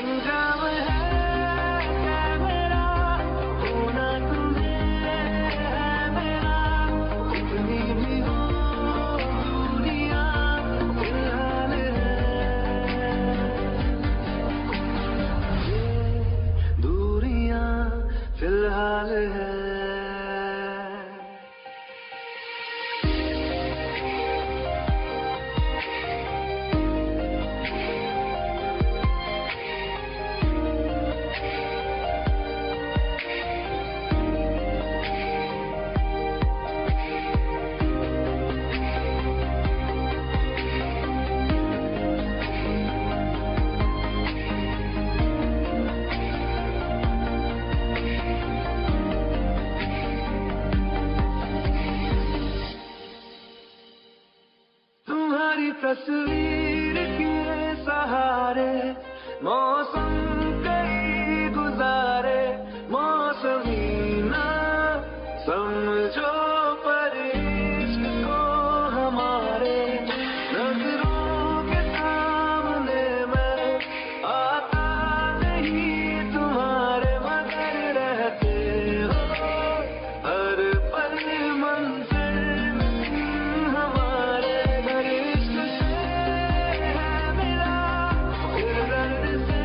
अंजाम है मेरा, होना तुम्हें है मेरा, कितनी भी हो दुनिया फिलहाल है, ये दूरियां फिलहाल है। तुम्हारी तस्वीर के सहारे मौसम कई गुजारे, मौसमी ना समझो पर इश्क को हमारे, नजरों के सामने मैं आता नहीं तुम्हारे, मगर रहते हो हर पल मंजिल हमारे, इश्क से है मिला फिर दर्द से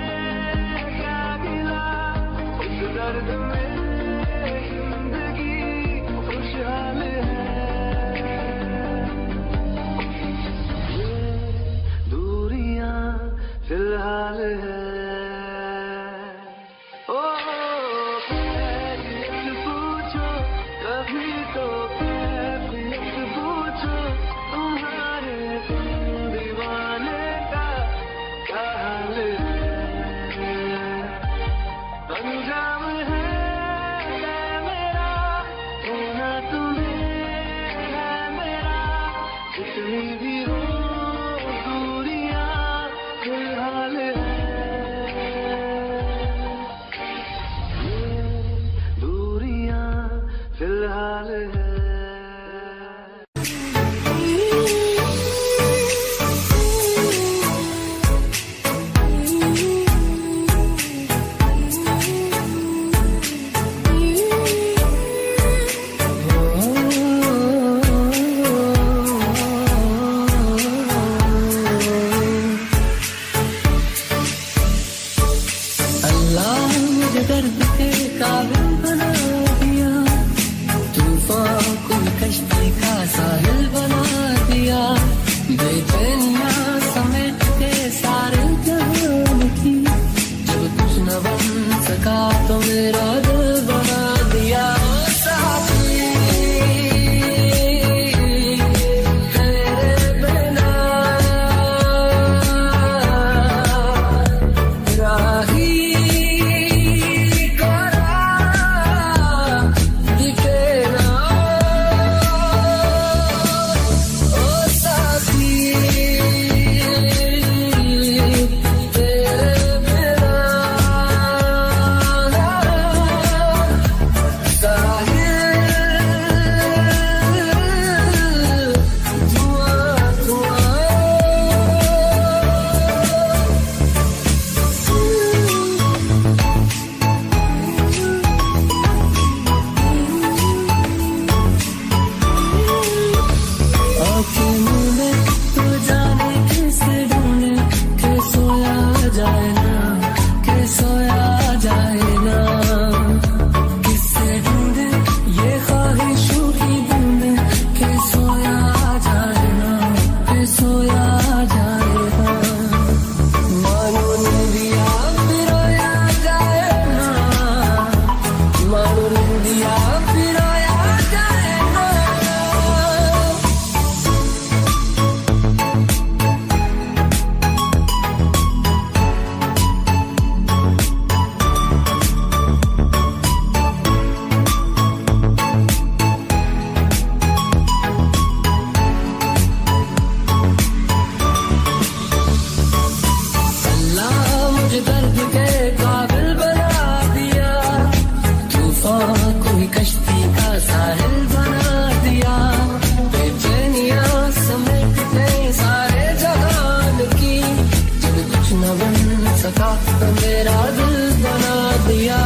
तो मेरा दिल बना दिया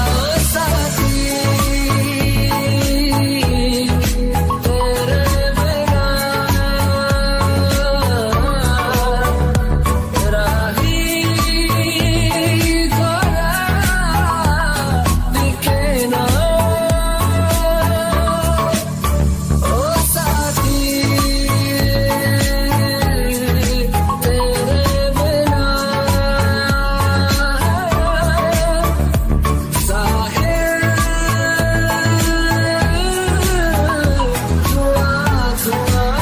साथी तेरे बिना तेरा ही खोया दिखे ना ओ साथी तेरे बिना साहिल धुआं धुआं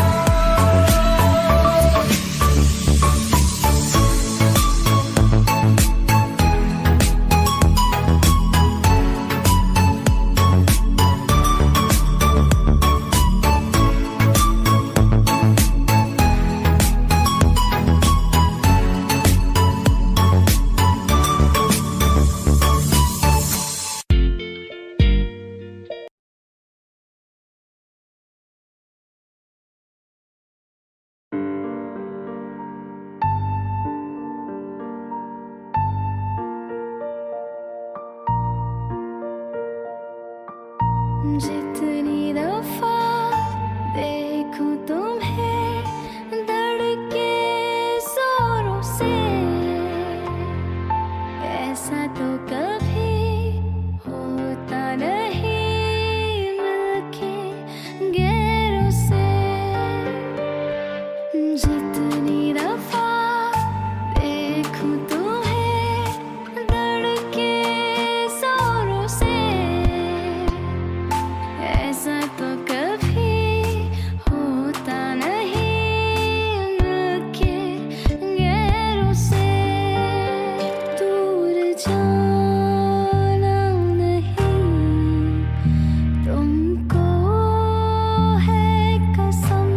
जितनी दफा देखूं तुम्हें धड़के जोरों से ऐसा तो कभी होता नहीं मिलके गैरों से जितनी दफा देखूं तुम्हें धड़के जोरों से ऐसा तो कभी होता नहीं मिलके गैरों से दूर जाना नहीं तुमको है कसम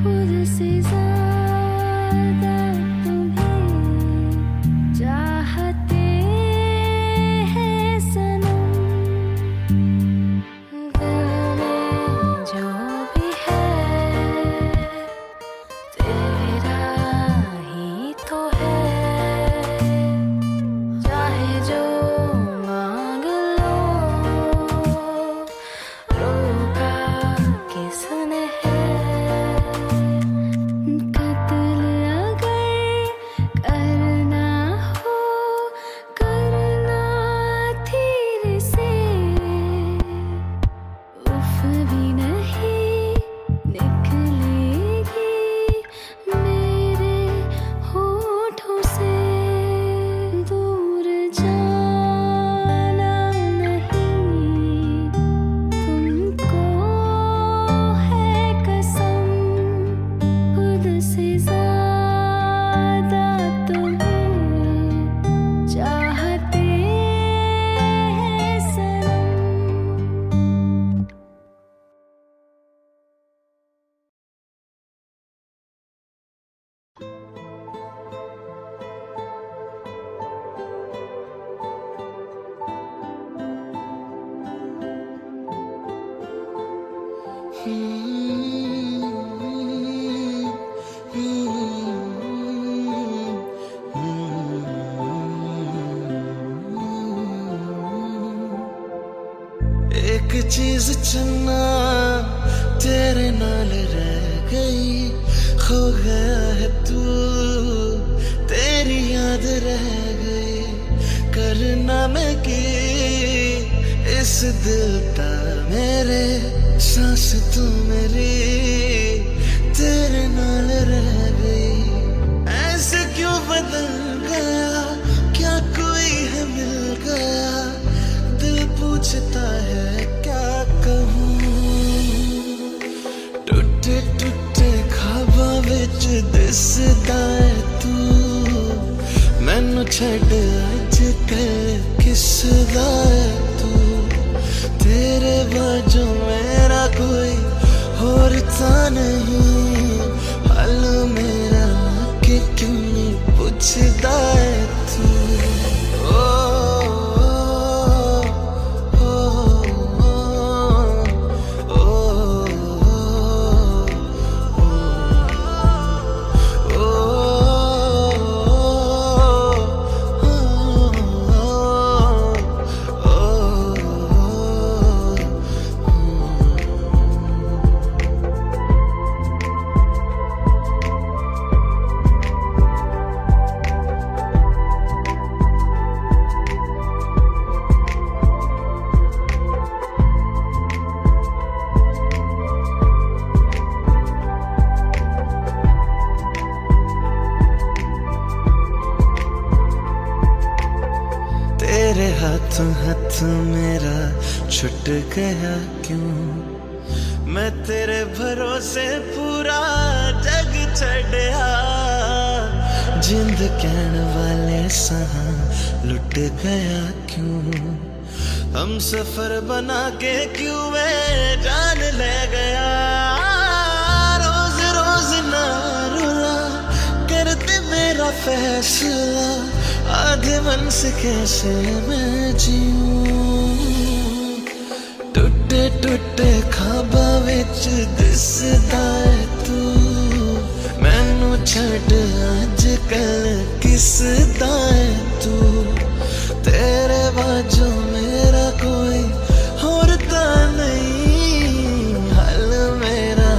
खुद से ज़्यादा तुम्हें चाहते हैं सनम दिल में जो भी है तेरा ही तो है चाहे जो मांग लो रोका किसने है कत्ल अगर करना हो करना धीरे से उफ भी नहीं निकलेगी मेरे होठों से दूर जाना नहीं तुमको है कसम खुद से ज़्यादा तुम्हें चाहते हैं सनम एक चीज चुनना तेरे नाल रह गई खो गया है तू तेरी याद रह गई करना मैं की इस दिल दा मेरे सांस तू मेरी तेरे नाल रह गई ऐसे क्यों बदल गया क्या कोई है मिल गया दिल पूछता है क्या कहूँ टूटे टूटे ख्वाबां विच दिसदा है तू मैनू छड्ड अज कल किसदा है तू तेरे बाजू मेरा कोई होर ता नहीं हल मेरा कि क्यों नहीं पुछदा है तू ओ तेरे हाथों हाथ मेरा छुट गया क्यों। मैं तेरे भरोसे पूरा जग छड़या, जिंद कहण वाले सहा लुट गया क्यों। हम सफर बना के क्यों वे जान ले गया। रोज रोज ना रुला करते मेरा फैसला, आधे मन से कैसे मैं जीऊं। टुटे टुटे ख्वाबां विच दिसदा है तू, मैनू छड्ड अज कल किसदा है तू। तेरे बाजों मेरा कोई होर तां नहीं, हाल मेरा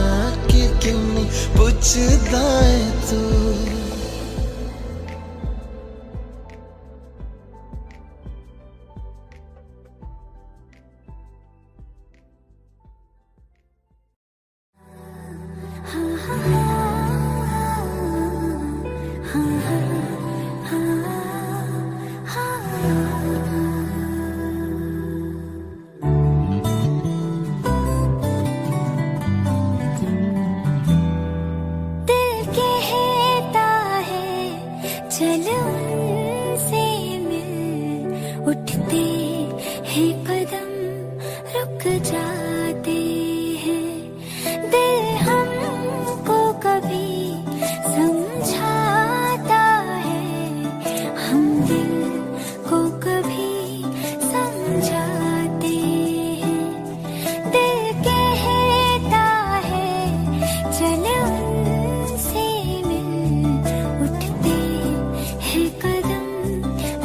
कि क्यों नहीं पुछदा है तू। चल उनसे मिल, उठते हैं कदम रुक जाते हैं। दिल हमको कभी समझाता है, हम दिल को कभी समझाते हैं। दिल कहता है चल उनसे मिल, उठते कदम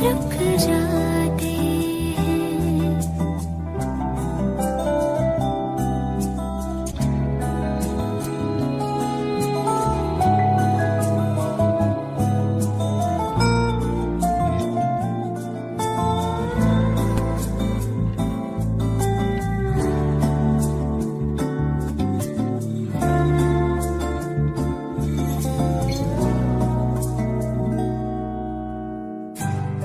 रुक जाते हैं।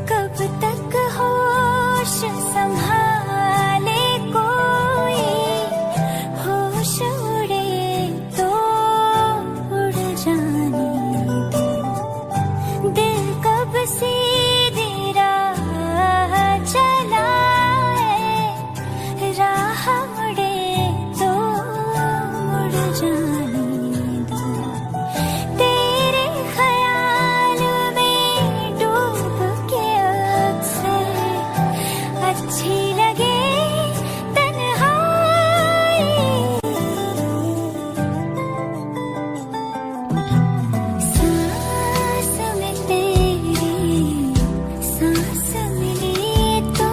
कब तक होश संभाले कोई, होश उड़े तो उड़ जाने दे। दिल कब सीधी राह चलाए, राह मुड़े तो मुड़ जाने दो। तेरे ख्याल में डूब के अक्सर अच्छी लगे तन्हाई। सांस में तेरी सांस मिली तो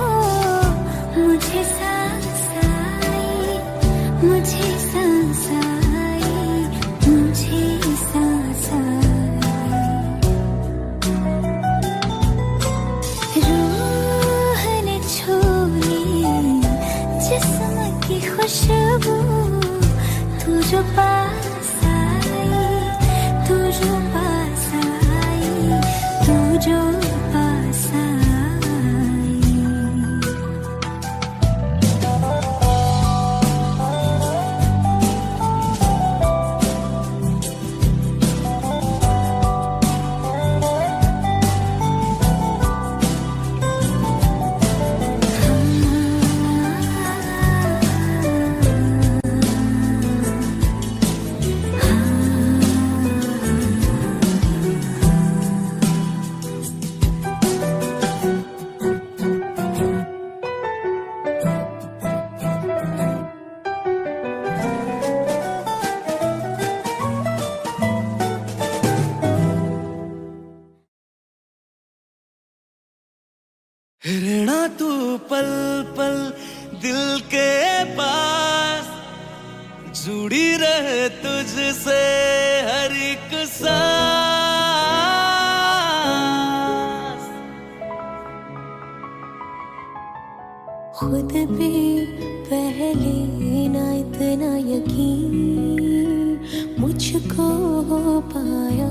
मुझे सांस आई, मुझे सांस आई, मुझे सांस आई। रूह ने छू ली जिस्म की खुशबू, तू जो पास आई, तू जो पास आई, तू जो पास आई। रहना तू पल पल दिल के पास, जुड़ी रहे तुझसे हर एक सांस। खुद पे पहले ना इतना यकीन मुझको हो पाया,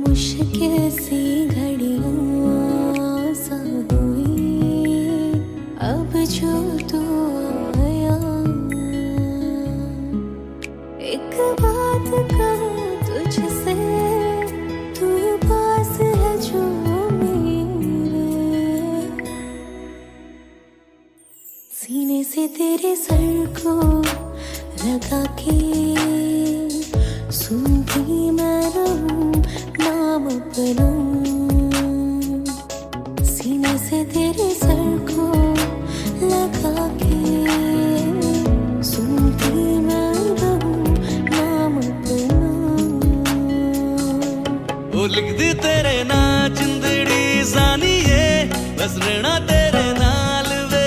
मुश्किल सी घड़ियां सा हुई अब जो तू आया। एक बात कहूँ तुझसे, तू पास है जो मेरे, सीने से तेरे सर को लगा के सुनती मैं रहूं नाम अपना। सीने से तेरे सर को लगा के सुनती मैं रहूं नाम अपना। ओ लिख दी तेरे ना जिंदड़ी जानिए, बस रहना तेरे नाल वे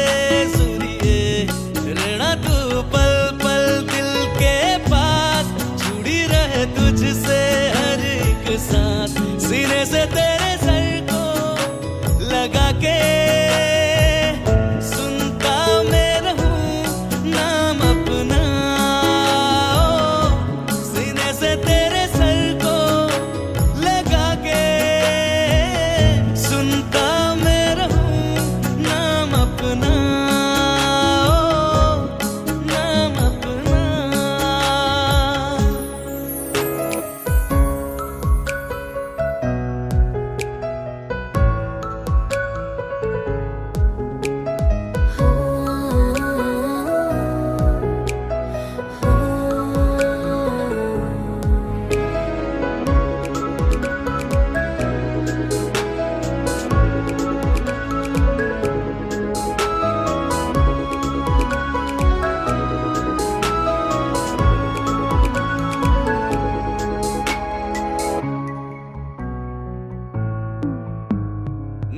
सुनिए। रहना तू पल पल दिल के पास, जुड़ी रहे तुझसे हर एक सांस। सीने से तेरे सर को लगा के सुनता मैं रहूं नाम अपना। सीने से तेरे सर को लगा के सुनता मैं रहूं नाम अपना, नाम अपना।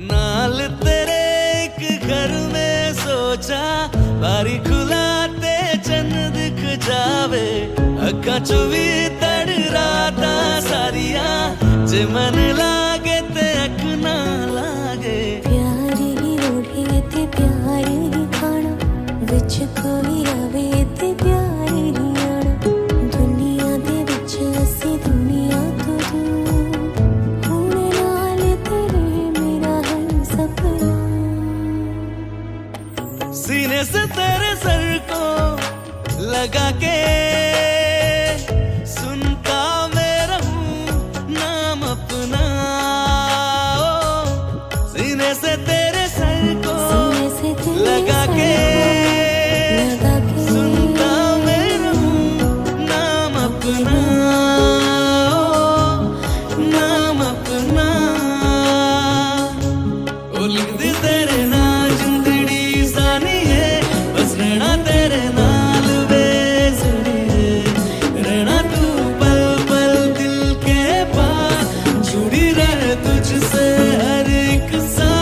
नाल तेरे एक घर में सोचा, बारी खुलाते चन्न दिख जावे। अखा चो भी तड़ राता सारिया, जे मन लागे ते अख ना लागे। प्यार ही ओढ़े ते प्यार ही खाना, विच कोई आवे ते प्यार ही आना। दुनिया दे विच असी दुनिया तो दूर, हुण नाल तेरे मेरा है सपना। सीने से तेरे सर को लगा के सुनता मैं रहूं नाम अपना। सीने से तेरे सर को सीने से तेरे लगा के लगा के सुनता मैं रहूं नाम अपना, नाम अपना। ओ लिख दी तेरे ना जिंदड़ी जानिए, बस रहना तेरे नाल वे जुड़िए। रहना तू पल पल दिल के पास, जुड़ी रहे तुझसे हर एक सांस।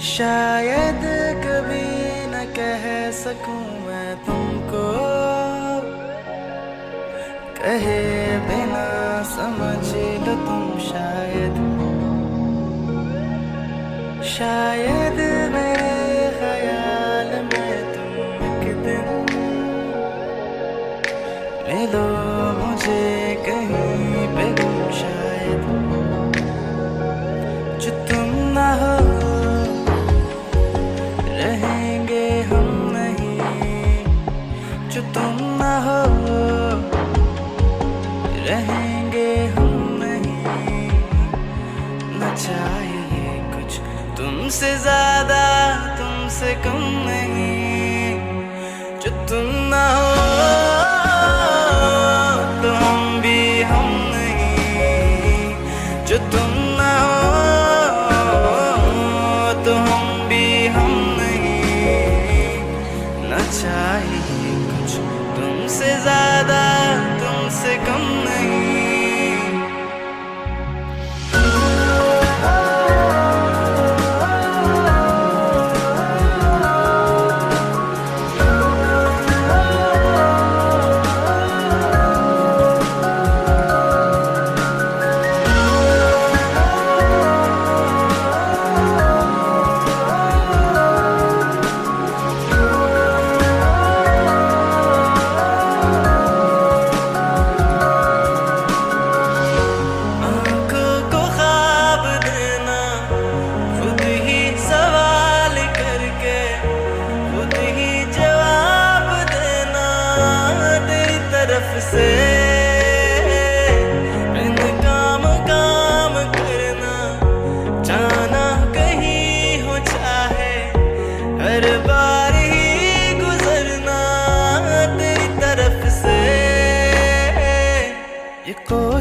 शायद कभी न कह सकूं मैं तुमको, कहे बिना समझ लो तुम शायद। शायद मेरे ख्याल में तुम एक दिन मिलो मुझे कहीं पे गुम शायद। जो तुम ना हो रहेंगे हम नहीं, जो तुम ना हो रहेंगे हम नहीं। न चाहिए कुछ तुमसे ज्यादा, तुमसे कम नहीं। जो तुम ना हो तो हम भी हम नहीं। जो तुम ना हो तो हम भी हम नहीं। न चाहिए कुछ तुमसे ज्यादा,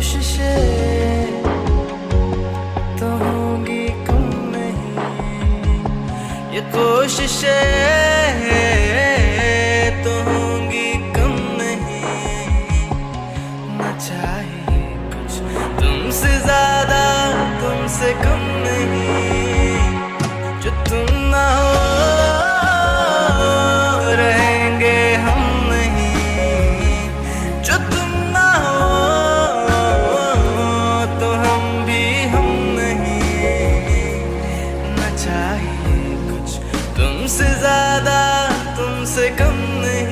कोशिशें तो होंगी कम नहीं, ये कोशिशें तो होंगी कम नहीं। न चाहिए कुछ तुमसे ज्यादा, तुमसे कम नहीं। जो तुम ना हो रहेंगे हम नहीं, जो तुम ना हो तो हम भी हम नहीं। न चाहिए कुछ तुमसे ज्यादा, तुमसे कम नहीं।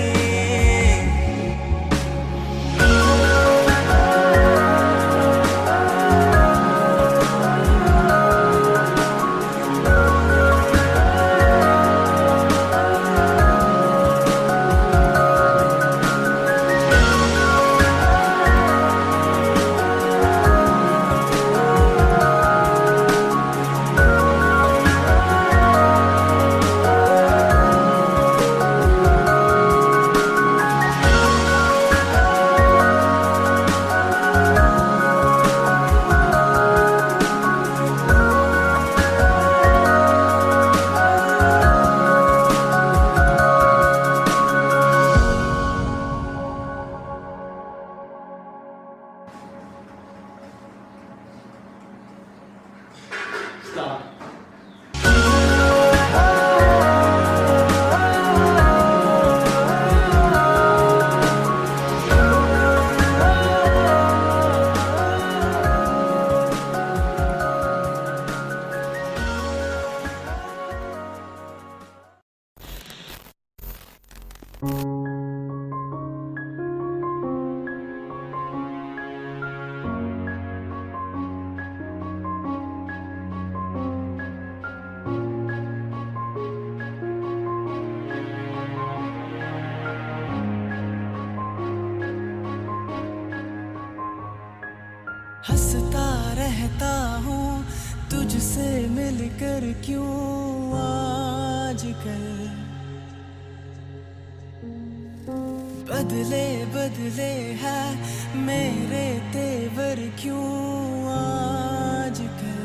हंसता रहता हूँ तुझसे मिलकर, क्यों आजकल बदले बदले है मेरे तेवर, क्यों आजकल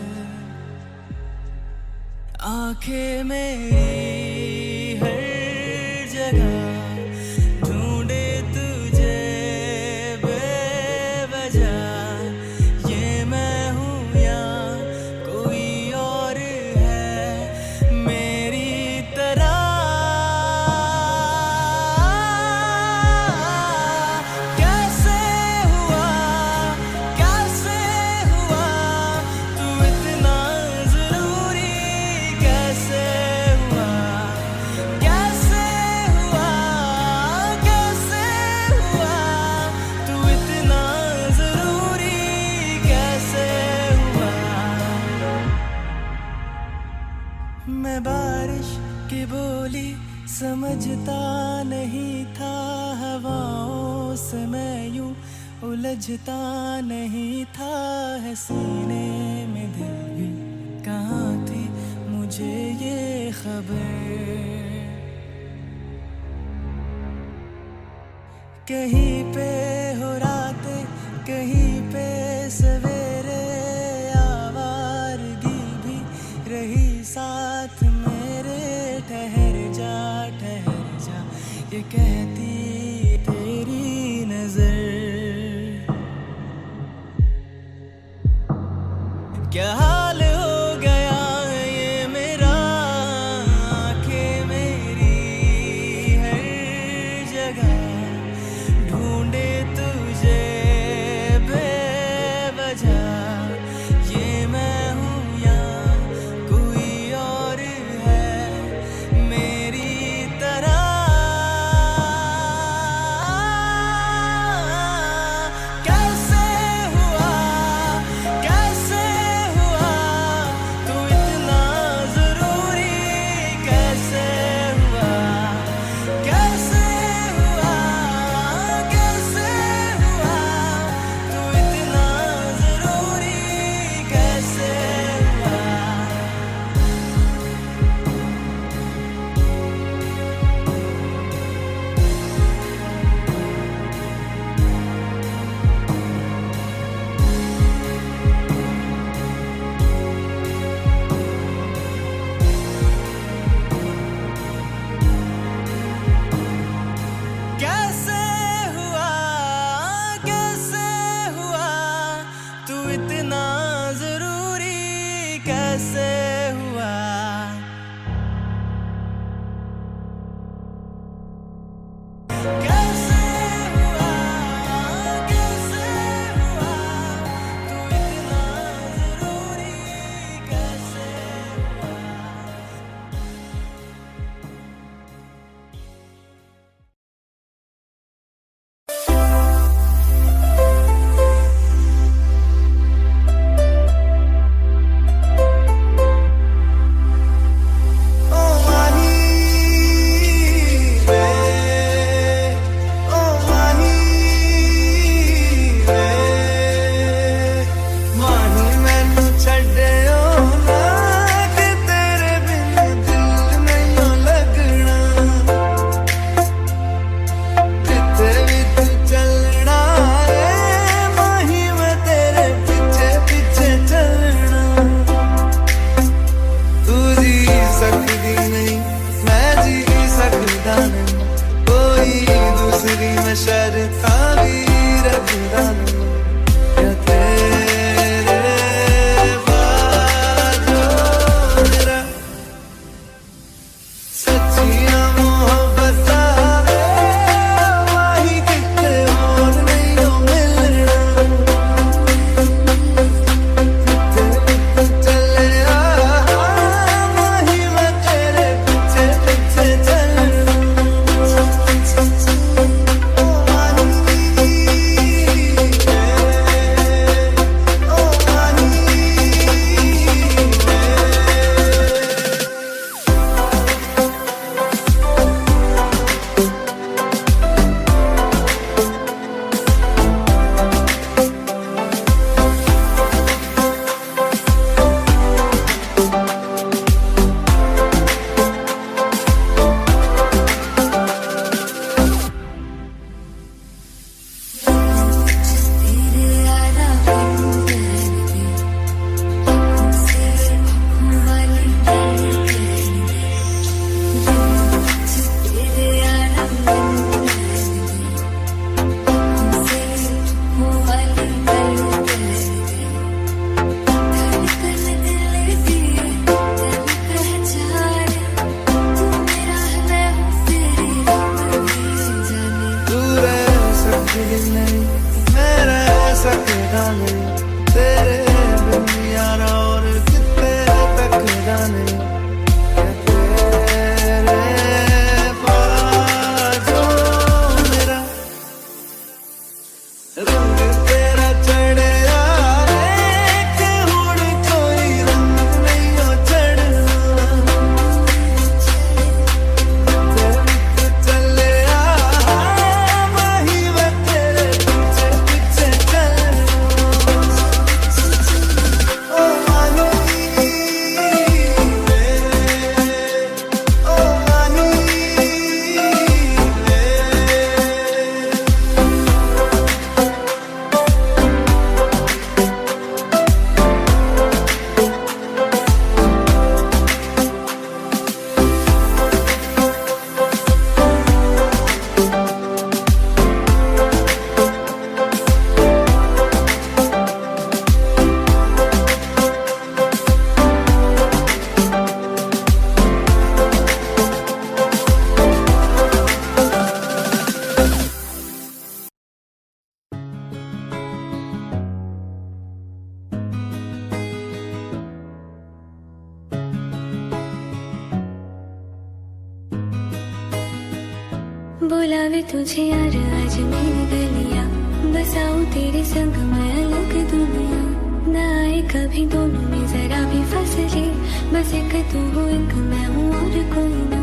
आंखें मेरी हर जगह ढूंढे तुझे बेवजह। ये मैं हूँ या कोई और है मेरी तरह? कैसे हुआ तू इतना जरूरी? कैसे हुआ तू इतना जरूरी? कैसे हुआ? मैं बारिश की बोली समझता नहीं था, हवाओं से मैं यूं उलझता नहीं था। है सीने में दिल भी कहाँ थी मुझे ये खबर? कहीं पे हो रातें, कहीं पे सवेरे, आवारगी भी रही साथ मेरे। ठहर जा ये कहती तेरी नजर। क्या हाल हो गया ये मेरा, आंखें मेरी हर जगह ढूंढे तुझे बेवजह। ये मैं हूँ या कोई और है मेरी तरह? कैसे हुआ कैसे हुआ, कैसे हुआ, कैसे हुआ, तू इतना जरूरी कैसे हुआ। बुलावे तुझे यार आज मेरी गलियां, बसाऊं तेरे संग मैं अलग दुनिया। ना आए कभी दोनों में जरा भी फसले, बस एक तू हो एक मैं हूँ और कोई ना।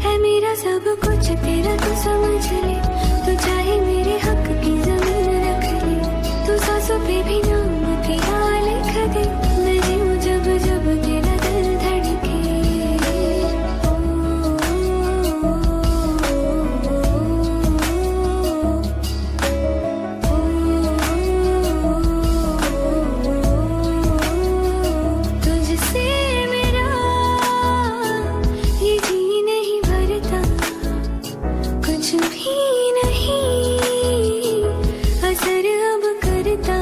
है मेरा सब कुछ तेरा तू समझ ले, तू चाहे मेरे हक की जमीन रख ले। तू सांसों पे भी नाम तेरा लिख दे, मैं जीऊं जब जब तेरा दिल धड़के। कुछ भी नहीं असर अब करता।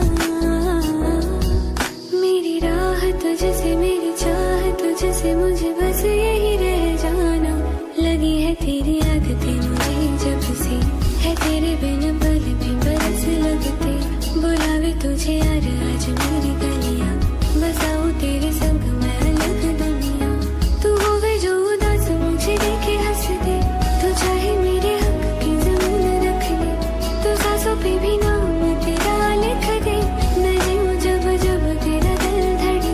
तुझसे मुझे बस यही रह जाना, लगी है तेरी आदतें मुझे जब से, है तेरे बिन पल भी बरस लगते, बुलावे तुझे यार आज मेरी गलियां, बसाऊं तेरे संग मैं अलग दुनिया, तू होवे जो उदास मुझे देखे हंस दे, तू चाहे मेरे हक की जमीन रख ले, तू सांसों पे भी नाम तेरा लिख दे, मैं जीऊं जब जब तेरा दिल धड़के।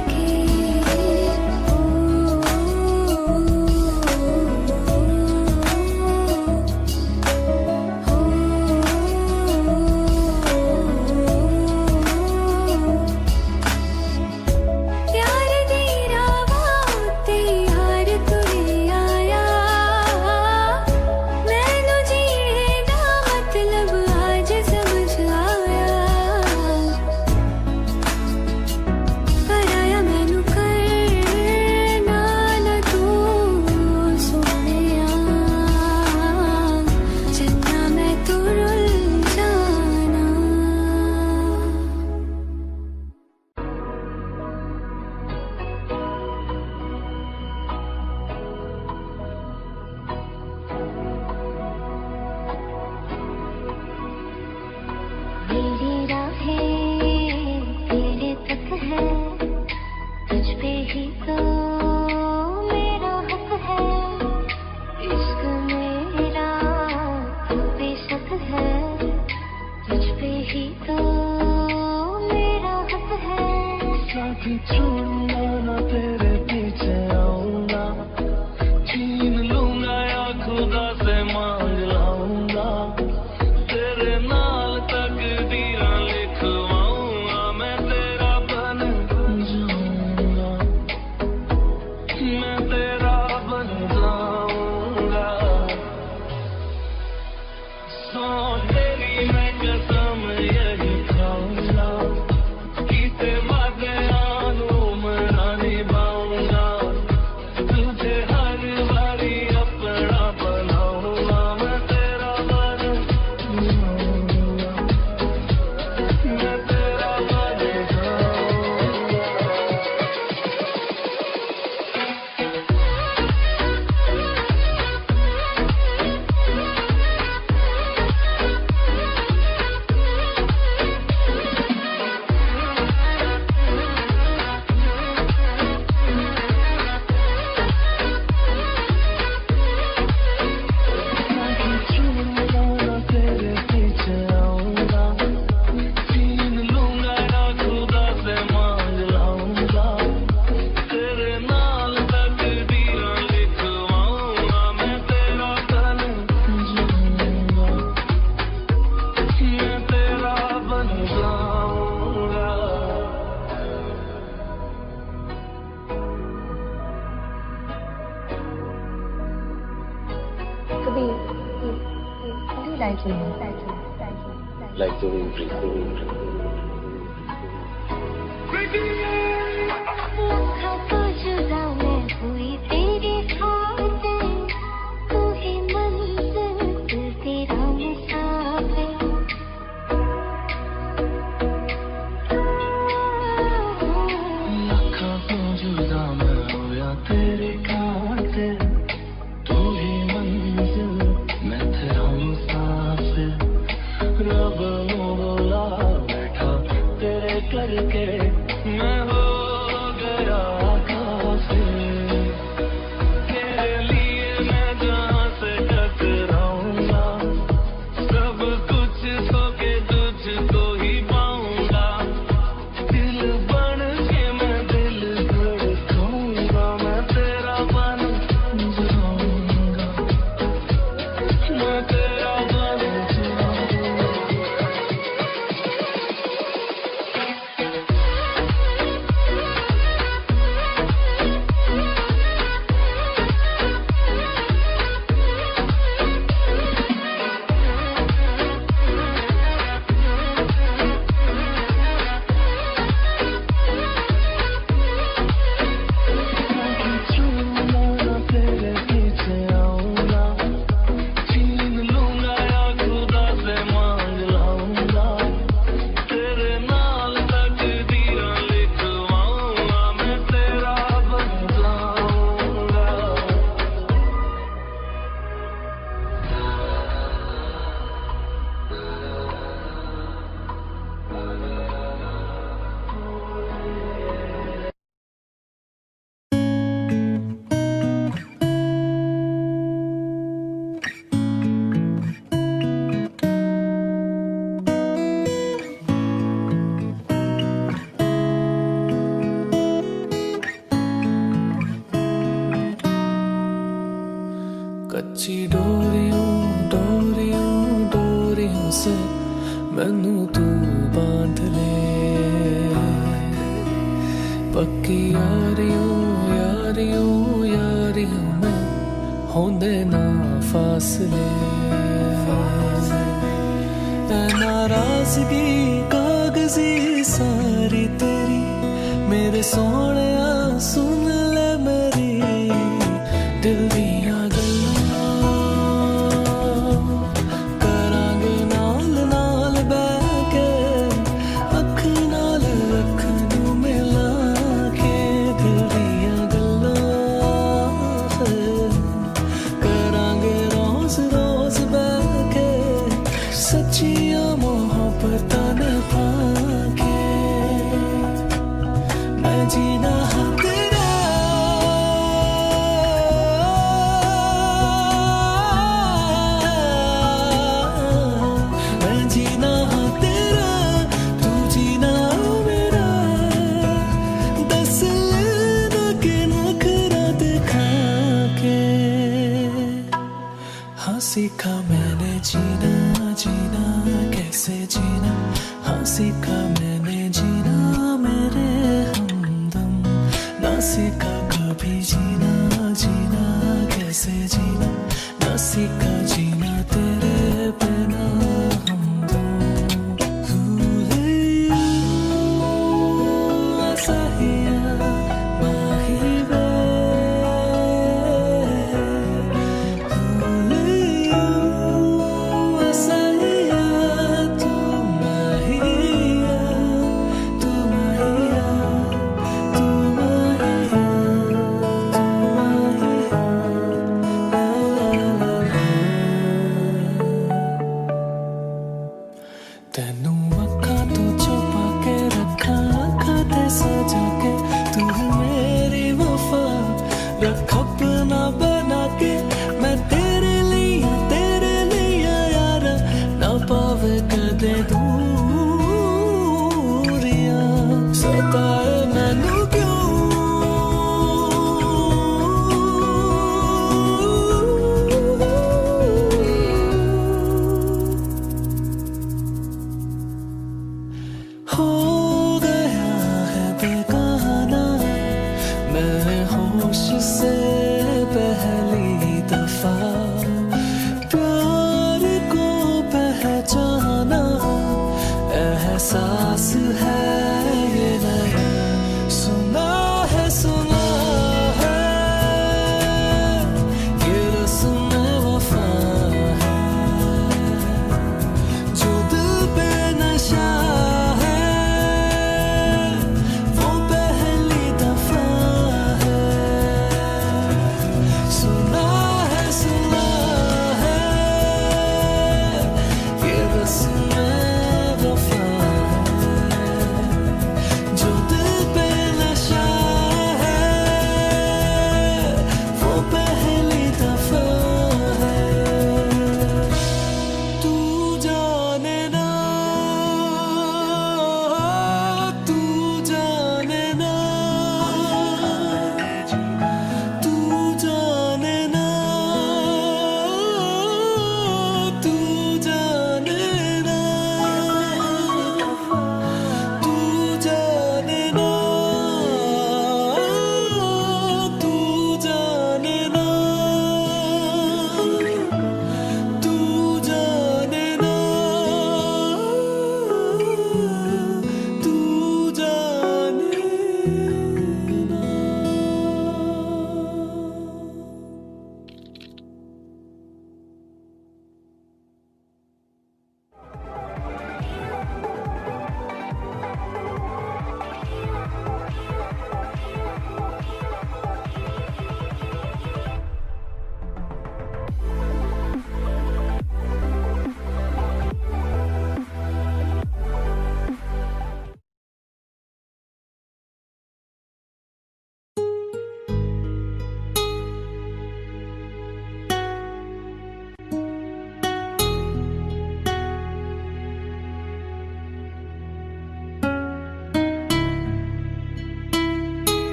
प्यार तेरा बाते यार तुझे आया, मैनू जीने दा मतलब आज समझ आया, पर आया मैनू करना ना तू सोनिया, चन्ना मैं तू रुल जाना। मेरी राहें तेरे तक है, तुझ पे ही तो मेरा हक है, इश्क मेरा तू बेशक है, तुझ पे ही तो मेरा हक है। साथ छोड़ूंगा ना तेरे पीछे आऊंगा, छीन लूंगा या खुदा से मांग लाऊंगा, तेरे नाल तकदीरां लिखवाऊंगा, मैं तेरा बन जाऊंगा, मैं तेरा बन जाऊंगा, सौ तेरी मैं कसम यही खाऊंगा, कीते वादे आनू मना निभाऊंगा, तुझे हर बारी अपना बनाऊंगा, मैं तेरा बन जाऊंगा, मैं तेरा बन जाऊंगा। छूऊंगा ना तेरे पीछे आऊंगा, छीन लूंगा या खुदा से मांग लाऊंगा, तेरे नाल तकदीरां लिखवाऊंगा, मैं तेरा बन जाऊंगा, मैं तेरा बन जाऊंगा। like the music. लखा तो जुदा मैं हुई तेरी खातिर, तू ही मंजिल दिल तेरा मुसाफिर, लखा तो जुदा मैं होया तेरे खातिर, तू ही मंजिल मैं तेरा मुसाफिर, रब नू बोला बैठा तेरे करके, मैं हो गया काफिर, तेरे लिए मैं जहाँ से टकराऊंगा, सब कुछ खो के तुझको ही पाऊंगा, दिल बन के मैं दिल धड़काऊंगा, मैं तेरा बन जाऊंगा, मैं तेरा बन जाऊंगा। पक्की यारियों में होंदे ना फासले नाराजगी कागजी सारी तेरी मेरे सोने सुन ले मेरी दिल दियां गल्लां करांगे नाल नाल बैठ के अख नाल अख नूं मिला के दिल दियां गल्लां करांगे रोज रोज बैठ के सच्चियां मोहब्बतां निभा के मैं जीना हाँ तेरा मैं जीना हाँ तेरा तू जीना मेरा दस लेना के नखरा दिखा के हाँ सीखा मैंने जीना जीना कैसे जीना हाँ सीखा मैंने जीना मेरे हमदम ना सीखा कभी जीना जीना कैसे जीना ना सीखा जीना तेरे बिना हमदम भूले सहिया माही वे भूले सहिया तू माहिया तू माहिया तू माहिया तेनू अखां तो छुपा के रखा अखां ते सजा के तू है मेरी वफा रख अपना बना के मैं तेरे लिए यार ना पावे कदे दूरियां सताए मैनू हो गया है बेगाना मैं होश से पहली दफा प्यार को पहचाना एहसास है ये नया सुना है ये रस्म वफा है जो दिल पे नशा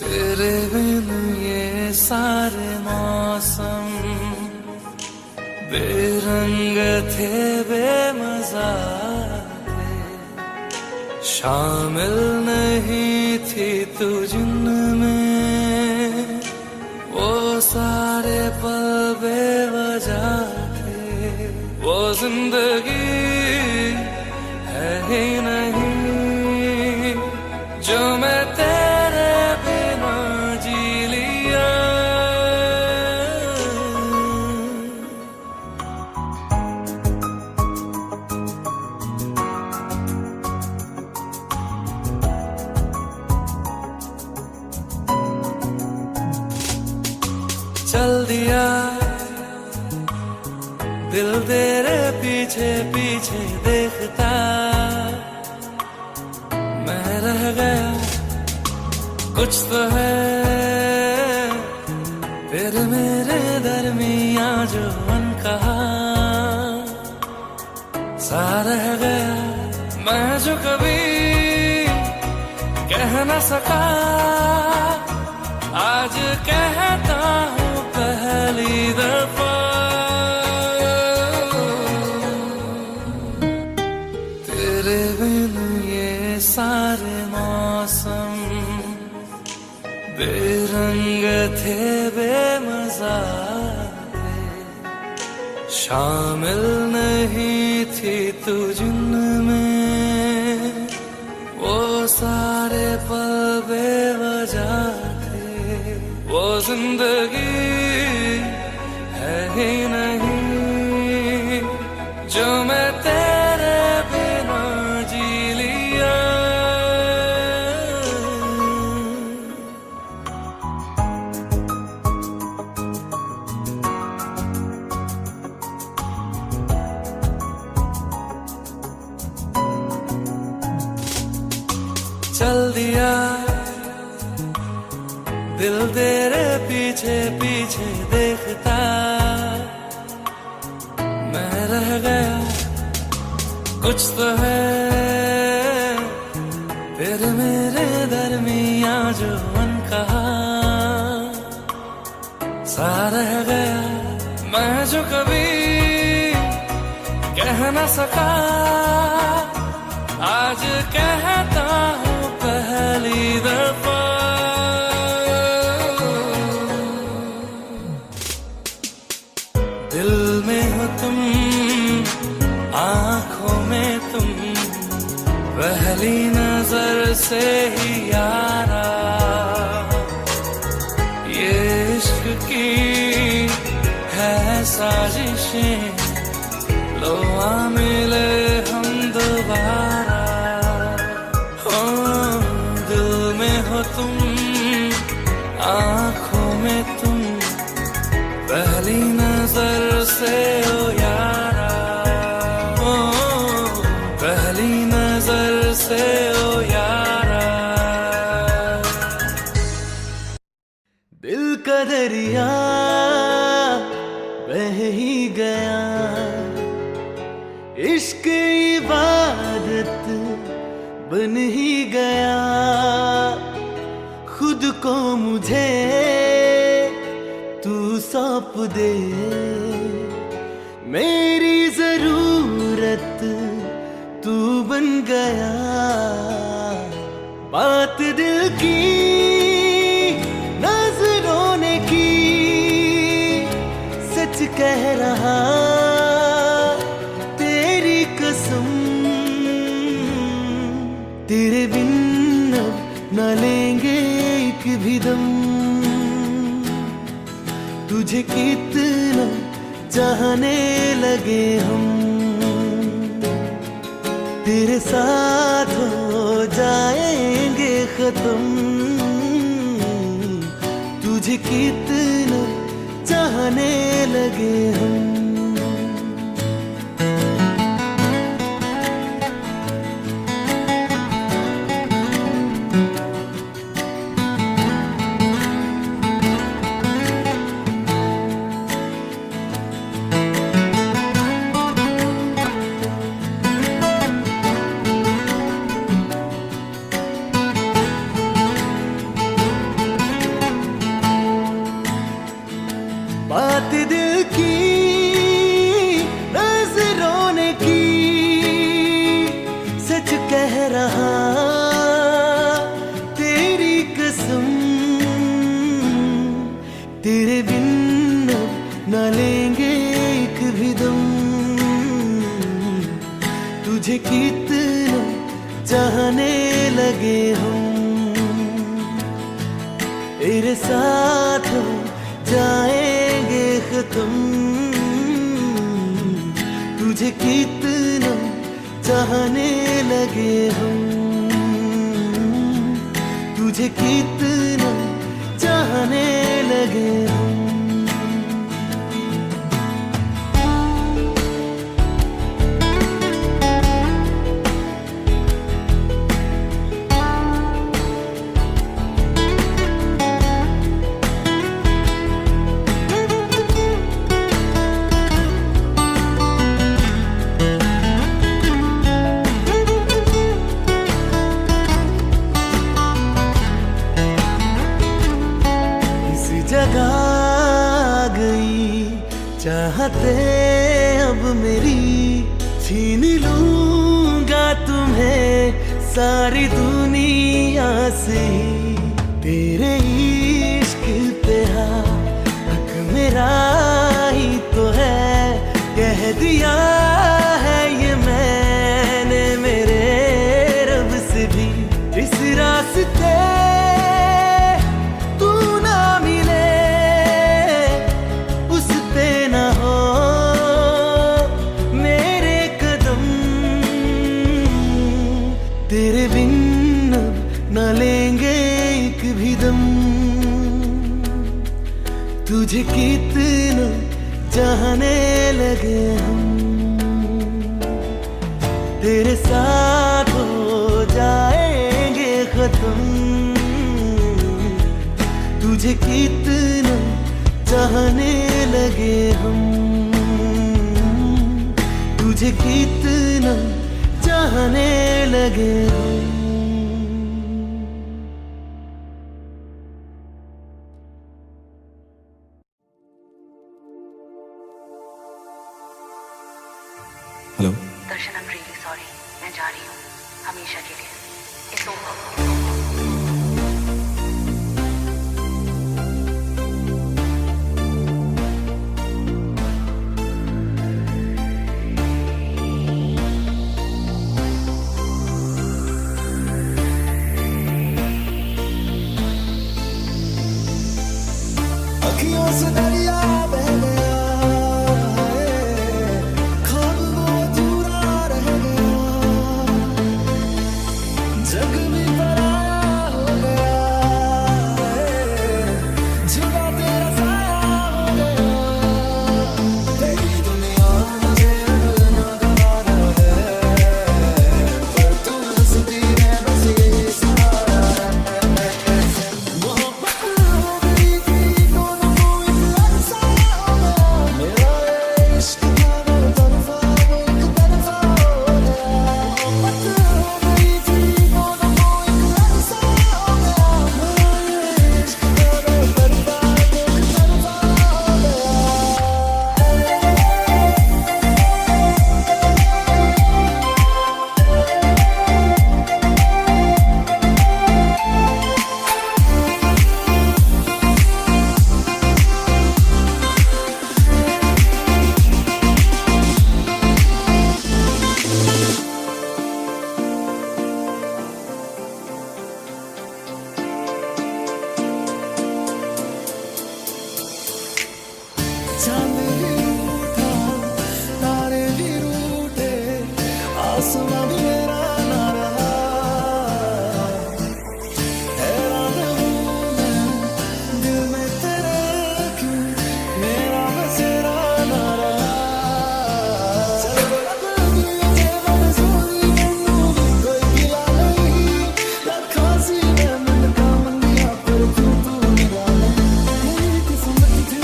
तेरे बिन ये सारे मौसम बेरंग थे बेमजा थे, शामिल नहीं थी तू जिनमें, वो सारे पल बेवजह थे, वो जिंदगी है ही नहीं जो मैं तेरे बिना जी लिया। चल दिया दिल तेरे पीछे पीछे देखता, मैं रह गया कुछ तो है फिर मेरे दरमियां जो अनकहा सा रह गया, मैं जो कभी कह न सका आज कहता हूँ पहली दफा। तेरे बिन ये सारे मौसम बेरंग थे बेमजा थे, शामिल नहीं थी तू जिनमें, वो सारे पल बेवजह थे, वो जिंदगी है ही नहीं जो मैं तेरे बिना जी लिया। चल दिया दिल तेरे पीछे पीछे देखता, मैं रह गया कुछ तो है फिर मेरे दरमियां जो अनकहा सा रह गया, मैं जो कभी कह न सका आज कहता हूँ पहली दफा। दिल में हो तुम आंखों में तुम, पहली नजर से ही यारा, ये इश्क की है साजिशें, लो आ मिले हम दोबारा। हो दिल में हो तुम आंखों में तुम, पहली नजर से ओ यारा, ओ पहली नजर से ओ यारा। दिल का दरिया बह ही गया, इश्क इबादत बन ही गया, खुद को मुझे तू सौंप दे, मेरी जरूरत तू बन गया, बात दिल की नजरों ने की, सच कह रहा तेरी कसम, तेरे बिन अब न लेंगे एक भी दम, तुझे कितना चाहने लगे हम, तेरे साथ हो जाएंगे खत्म, तुझे कितना चाहने लगे हम। बात दिल की बिन अब न लेंगे एक भी दम, तुझे कितना चाहने लगे हम, तेरे साथ हो जाएंगे खत्म, तुझे कितना चाहने लगे हम, तुझे कितना चाहने लगे हम। जगा गई चाहते अब मेरी, छीन लूंगा तुम्हें सारी दुनिया से, तेरे इश्क पे हक मेरा ही तो है, कह दिया है ये मैंने मेरे रब से भी, इस रास्ते तेरे बिन अब न लेंगे एक भी दम, तुझे कितना चाहने लगे हम, तेरे साथ हो जाएंगे खत्म, तुझे कितना चाहने लगे हम, तुझे कितना चाहने लगे हम। Hello Darshan, I am really sorry, मैं जा रही हूँ हमेशा के लिए। It's over. अखियों से दरिया बह गया, ख्वाब वो अधूरा रह गया, जग भी पराया हो गया, जुदा तेरा साया हो गया, तेरी दुनिया मुझे ना गवारा है, पर तू हंसती है बस ये सहारा है, मोहब्बत हो गई थी दोनों को एक अरसा हो गया, मेरा इश्क था वो तरफा वो एक तरफा हो गया, मोहब्बत हो गई थी दोनों को एक अरसा हो गया, मेरा इश्क था वो तरफा वो एक तरफा हो चांद भी रूठा, तारे भी रूठे, आसमां भी मेरा ना रहा, हैरान हूँ मैं दिल में तेरे क्यों मेरा बसेरा ना रहा, चल बड़ा मुझे बड़ा सोनी मैनू भी कोई गिला नहीं, रखा सी मैं मन का मंदिया पर तू निगाह, तेरी किस्मत थी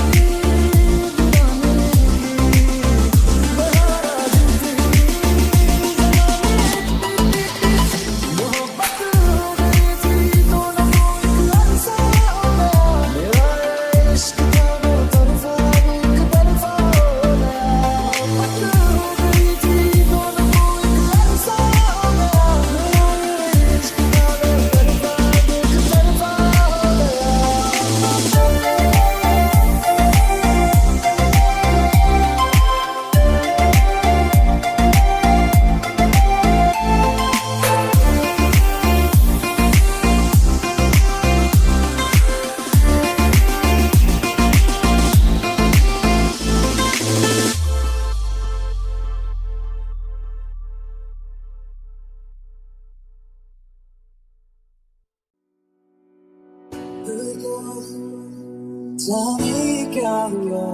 हुआ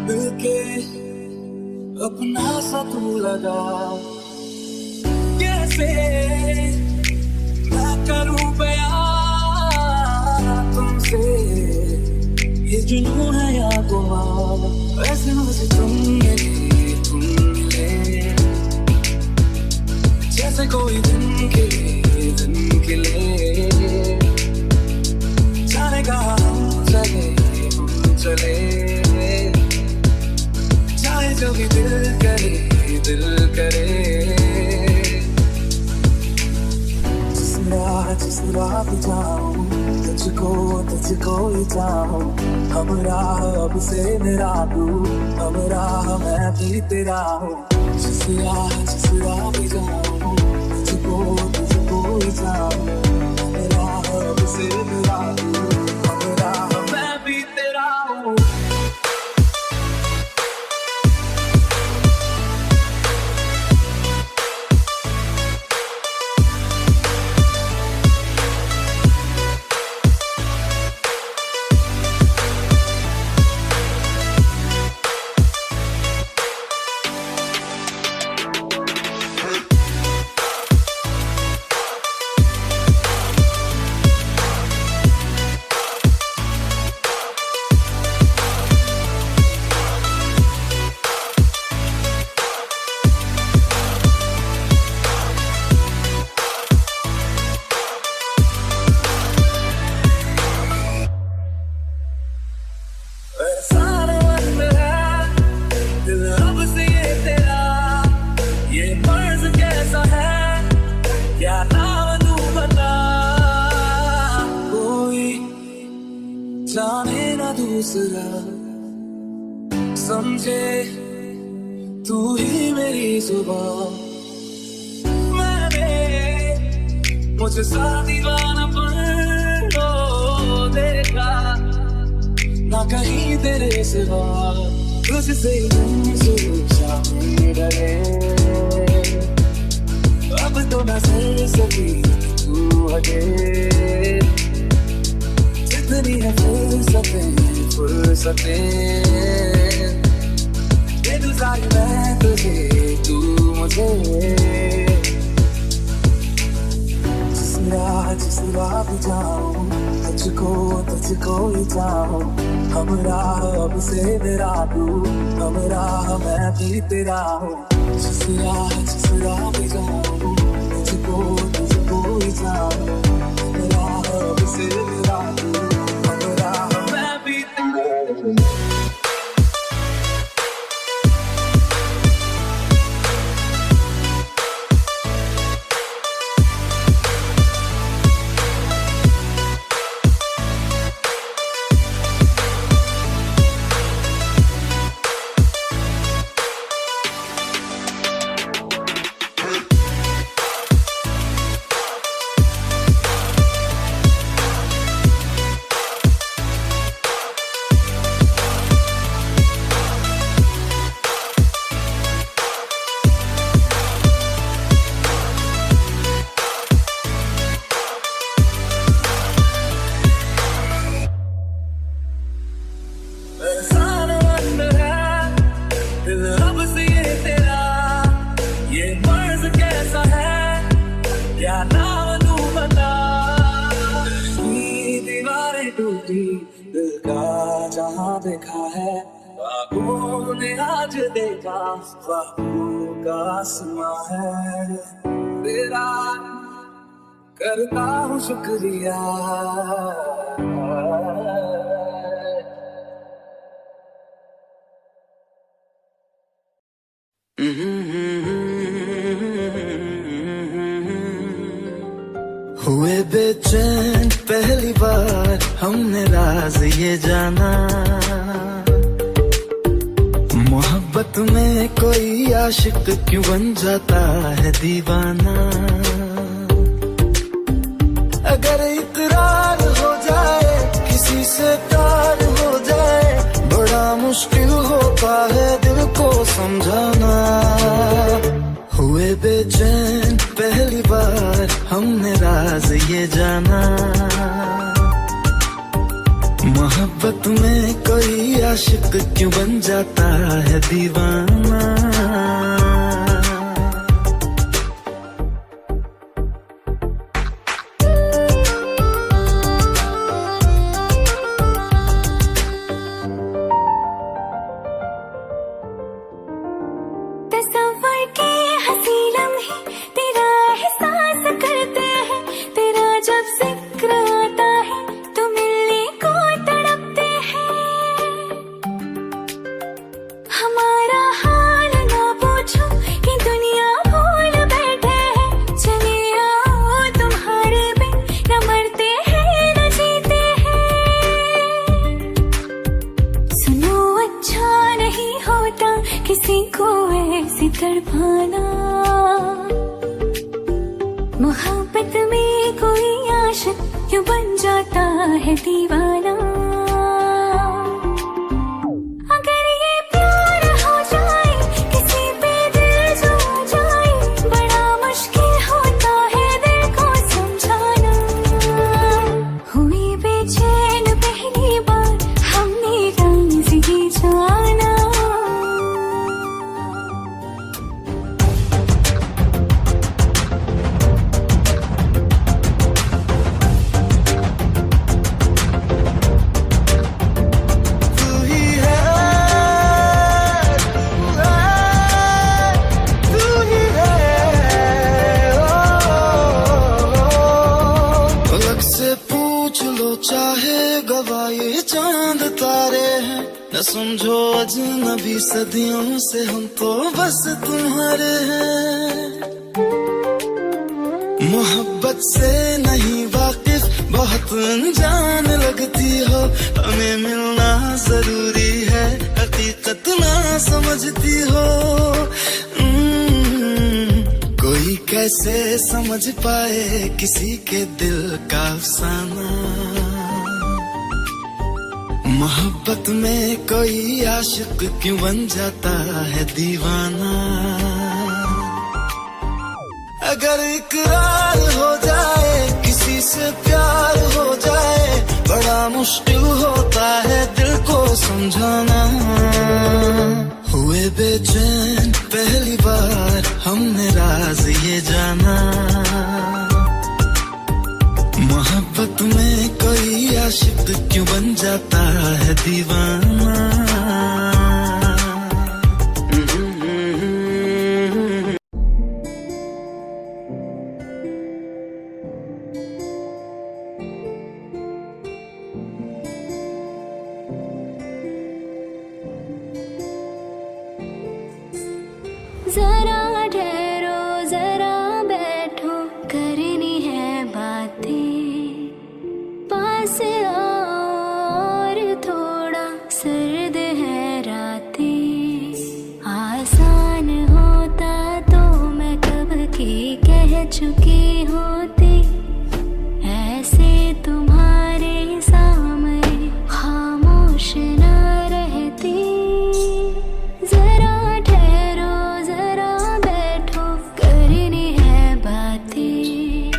दिल के अपना सा तू लगा कैसे मैं करूं बयां तुमसे ये जुनून है या गुमान ऐसे मुझे तुम मिले जैसे कोई दिन खिले जाने का हम चले चाहे जो भी दिल करे जिस राह पे जाऊं तुझको ही चाहूं हम राह अब से मेरा तू हम राह मैं भी तेरा हूँ जिस राह पे जाऊं तुझको ही चाहूं हम राह अब से मेरा तू हम राह मैं भी तेरा हूँ जाने ना दूसरा समझे तू ही मेरी जुबान मैंने मुझे सा दीवाना देखा ना कहीं तेरे सिवा तुझसे डरे अब तो मैं सभी तू हटे जितनी है फुर्सतें ये गुजारी मैं तुझे तू मुझे जिस राह पे जाऊं तुझको ही चाहूं हम राह अब से मेरा तू हम राह मैं भी तेरा हूँ जिस राह पे जाऊं तुझको ही चाहूं हम राह अब से मेरा तू दिल का जहाँ देखा है बाबू ने आज देखा बाबू का आसमां है तेरा करता हूँ शुक्रिया हुए बेचैन पहली बार हमने राज ये जाना मोहब्बत में कोई आशिक क्यों बन जाता है दीवाना अगर इकरार हो जाए किसी से प्यार हो जाए बड़ा मुश्किल होता है दिल को समझाना हुए बेचैन पहली बार हमने राज ये जाना मोहब्बत में कोई आशिक क्यों बन जाता है दीवाना। तस्वर के हंसी लम्हे तेरा एहसास करते हैं, तेरा जब जिक्र आता है तो मिलने को तड़पते हैं। हमारा हाल ना पूछो कि दुनिया भूल बैठे हैं, चले आओ तुम्हारे बिन न मरते हैं न जीते हैं। सुनो अच्छा नहीं होता किसी को ऐसी तड़पाना, मोहब्बत में कोई आशिक क्यों बन जाता है दीवाना। अगर ये प्यार हो जाए किसी पे दिल जो आ जाए, बड़ा मुश्किल होता है दिल को समझाना। हुई बेचैन पहली बार हमने राज़ी जाना। चाहे गवाए चांद तारे हैं, न समझो अजनबी सदियों से हम तो बस तुम्हारे हैं। मोहब्बत से नहीं वाकिफ बहुत अनजान लगती हो, हमें मिलना जरूरी है हकीकत ना समझती हो। कोई कैसे समझ पाए किसी के दिल का अफसाना। मोहब्बत में कोई आशिक क्यों बन जाता है दीवाना। अगर इकरार हो जाए किसी से प्यार हो जाए, बड़ा मुश्किल होता है दिल को समझाना। हुए बेचैन पहली बार हमने राज ये जाना। मोहब्बत में कोई आशिक क्यों बन जाता है दीवाना। जरा ठहरो जरा बैठो करनी है बातें, पास और थोड़ा सर्द है रातें। आसान होता तो मैं कब की कह चुकी होती, ऐसे तुम्हारे सामने खामोश ना रहती। जरा ठहरो जरा बैठो करनी है बातें,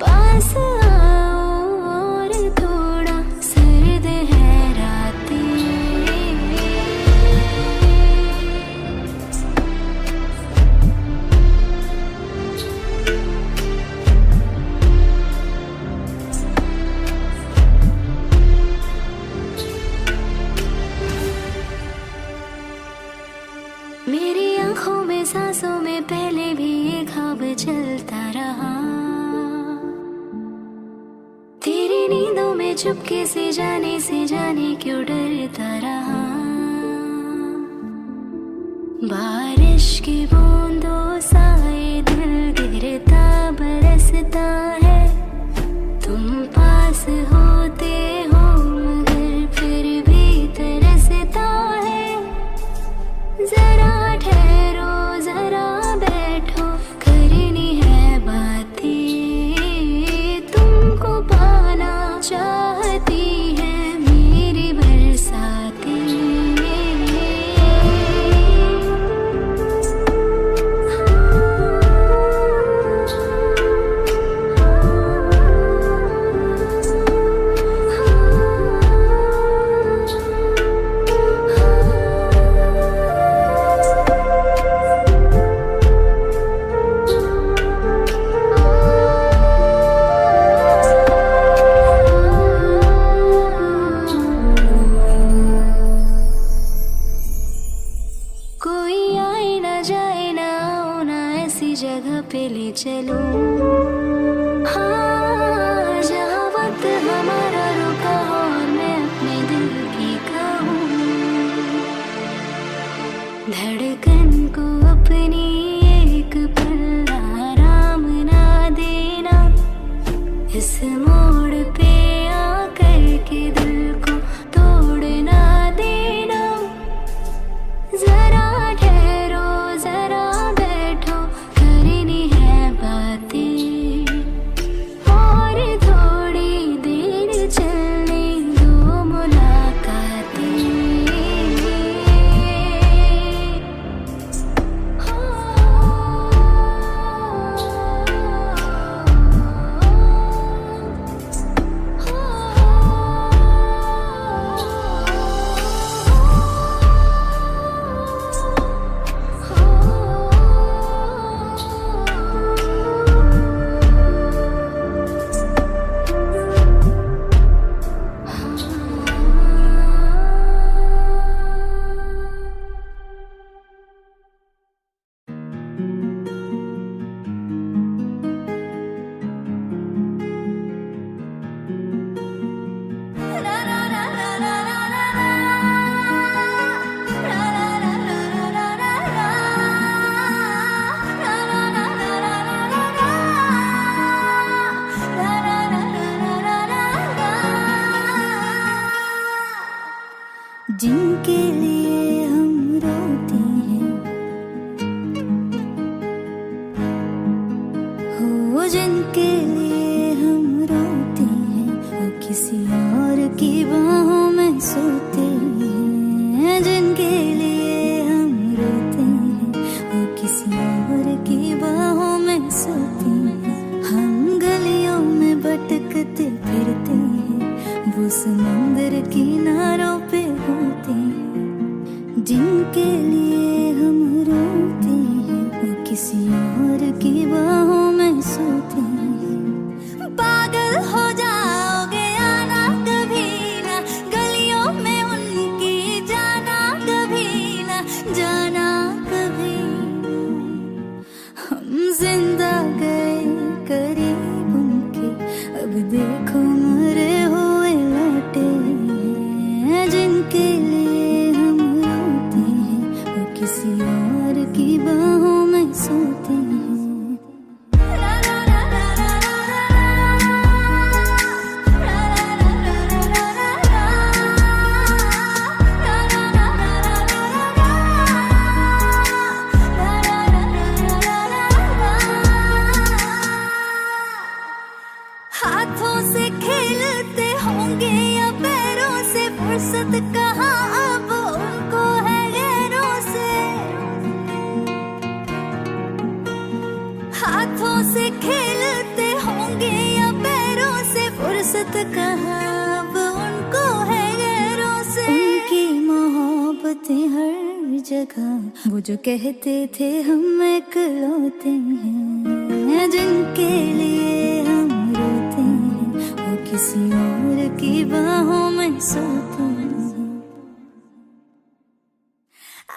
पास आओ और थोड़ा सर्द है रातें। मेरी आंखों में सांसों में पहले भी ये ख्वाब चलता रहा, तेरी नींदों में चुपके से जाने क्यों डरता रहा। बारिश की बूंदों सा ये दिल गिरता बरसता है, तुम पास होते हो मगर फिर भी तरसता है। जरा ठहरो जरा बैठो करनी है बातें, तुमको पाना चाहती है मेरी बरसातें। जिनके लिए हम रोते हैं, हो जिनके लिए हम रोते हैं, वो किसी और की बाहों में सोते हैं। जिनके लिए हम रोते हैं, वो किसी और की बाहों में सोते हैं। हम गलियों में भटकते फिरते हैं, वो समंदर किनारों पे होते हैं। जिनके लिए हम रोते हैं, वो किसी और की बाहों में सोते हैं। पागल हो जाओगे आना कभी ना, गलियों में उनकी जाना कभी ना, जाना कभी ना। हम जिंदा गए करीब उनके, अब देखो मरे हुए लौटे हैं। जिनके लिए हम रोते हैं, वो किसी और की बाहों में सोते हैं। हाथों से खेलते होंगे या पैरों से, फुर्सत कहाँ अब उनको है गैरों से। हाथों से खेलते होंगे या पैरों से, फुर्सत कहाँ अब उनको है गैरों से। उनकी मोहब्बतें हर जगह, वो जो कहते थे हम इकलौते हैं। जिनके लिए हम रोते हैं, वो किसी और की बाहों में सोते हैं।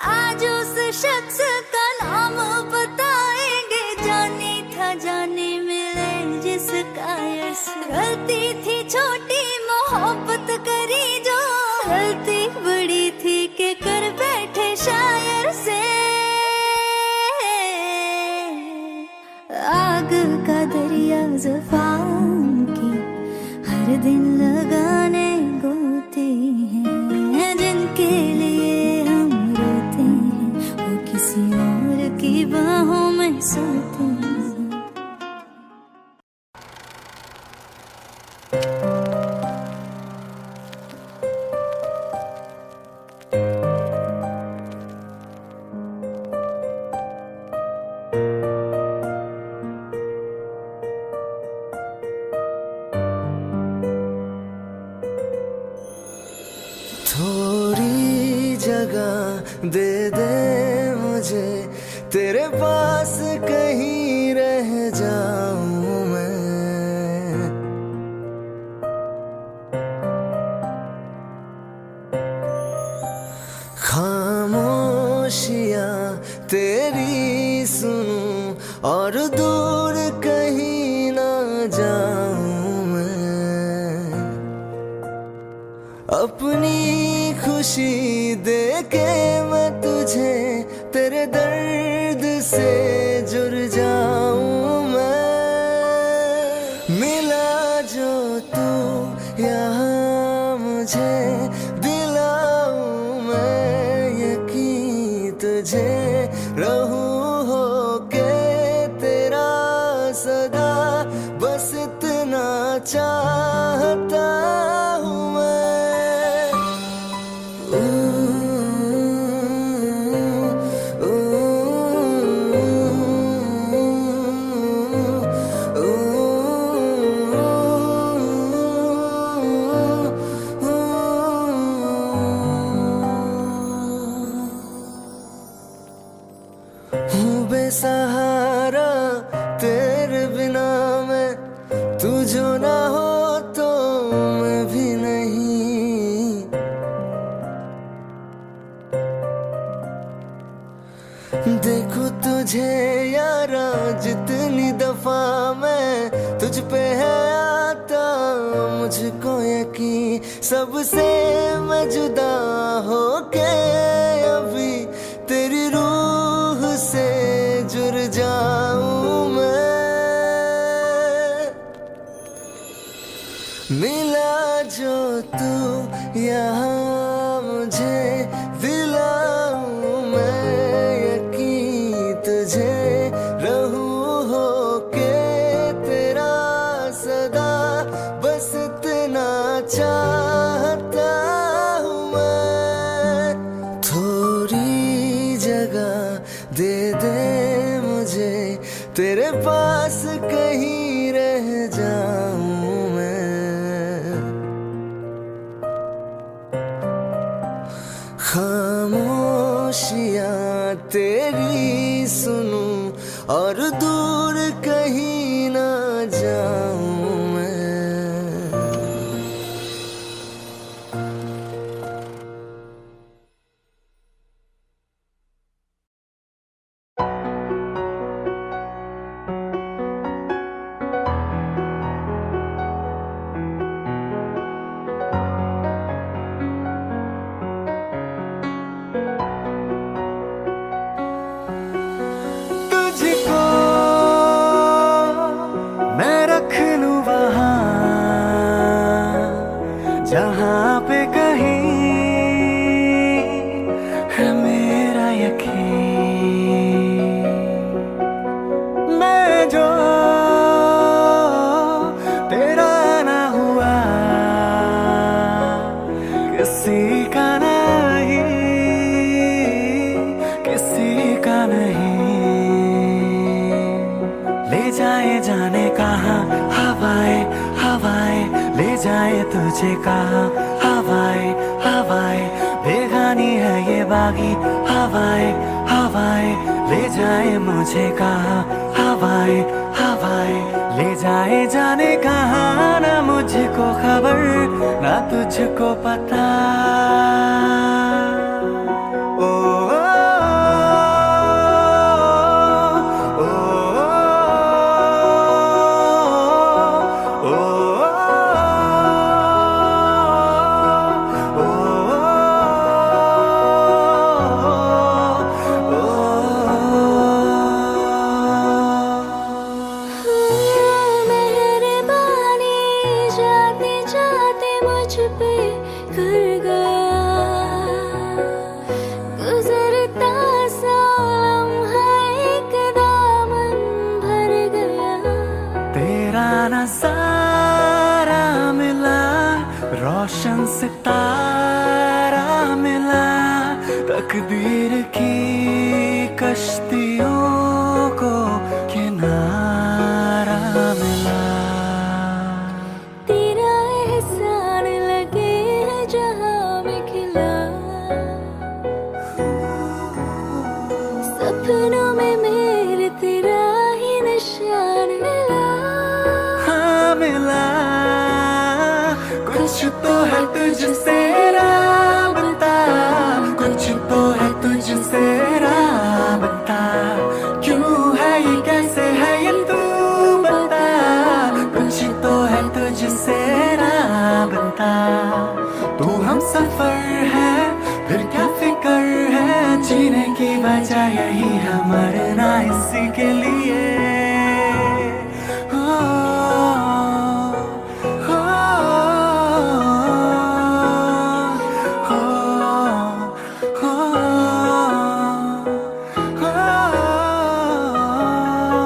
आज उस शख्स का नाम बताएंगे, जाने था जाने मिले जिसका यश। गलती थी छोटी मोहब्बत करी जो, गलती बड़ी थी कि कर बैठे शायर से। आग का दरिया ज़ुबान की, हर दिन लगाने गोते हैं। जिनके लिए हम रोते हैं, वो किसी और की बाहों में सोते हैं। थोड़ी जगह दे दे मुझे, तेरे पास कहीं रह जाऊं मैं। खामोशियां तेरी सुनूं और दूर कहीं ना जाऊं मैं। अपनी खुशी दे के मैं तुझे, तेरे दर्द से जुड़ जाऊं मैं। मिला जो तू यहाँ मुझे, दिलाऊं मैं यकीन तुझे। रहूं होके तेरा सदा, बस इतना चाहता हूँ मैं। हूँ बेसहारा तेरे बिना मैं, तू जो ना हो तो मैं भी नहीं। देखो तुझे यारा जितनी दफा मैं तुझ पे है आता, मुझको यकीन सबसे मैं जुदा होके अभी तेरी रूह से जुड़ जाऊं मैं। मिला जो तू यहाँ मुझे, तुझे दिलाऊं मैं यकीन, तुझे रहूं होके तेरा सदा, बस इतना चाहता हूँ मैं। थोड़ी जगह दे दे मुझे, तेरे पास कहीं रह जाऊं मैं। खामोशियाँ तेरी सुनूं और दूर कहीं ना जाऊं मैं। तुझको मैं रख लूं वहाँ, जहाँ पे कहीं है मेरा यकीन। मैं जो तेरा ना हुआ, किसी का नहीं, किसी का नहीं। ले जाए जाने कहाँ हवाएं, हवाएं ले जाए तुझे कहाँ, हवाएं, हवाएं बेगानी है ये बागी, हवाएं, हवाएं ले जाए मुझे कहाँ, हवाएं, हवाएं ले जाए जाने कहाँ। ना मुझको खबर ना तुझको पता। ओ, मेहरबानी जाते जाते मुझ पे कर गया, गुजरता सा लम्हा एक दामन भर गया। तेरा नजारा मिला, रोशन सितारा मिला, तकदीर की कश्तियों को किनारा मिला। तेरा एहसान लगे है जहाँ में खिला, सपनों में मेरे तेरा ही निशान मिला। हाँ मिला, कुछ तो है तुझसे राबता, कुछ तो है तुझसे राबता। क्यों है ये, कैसे है ये तू बता, कुछ तो है तुझसे राबता। तू हम सफर है फिर क्या फिकर है, जीने की वजह यही है मरना इसी के लिए।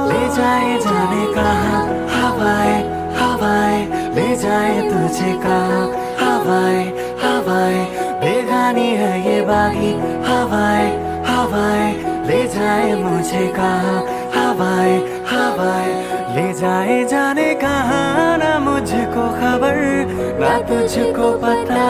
ले जाए जाने कहाँ हवाएं, हवाएं ले जाए तुझे कहाँ, हवाएं, हवाएं बेगानी है ये बागी, हवाएं, हवाएं ले जाए मुझे कहाँ, हवाएं, हवाएं ले जाए जाने कहाँ। ना मुझको खबर ना तुझको पता।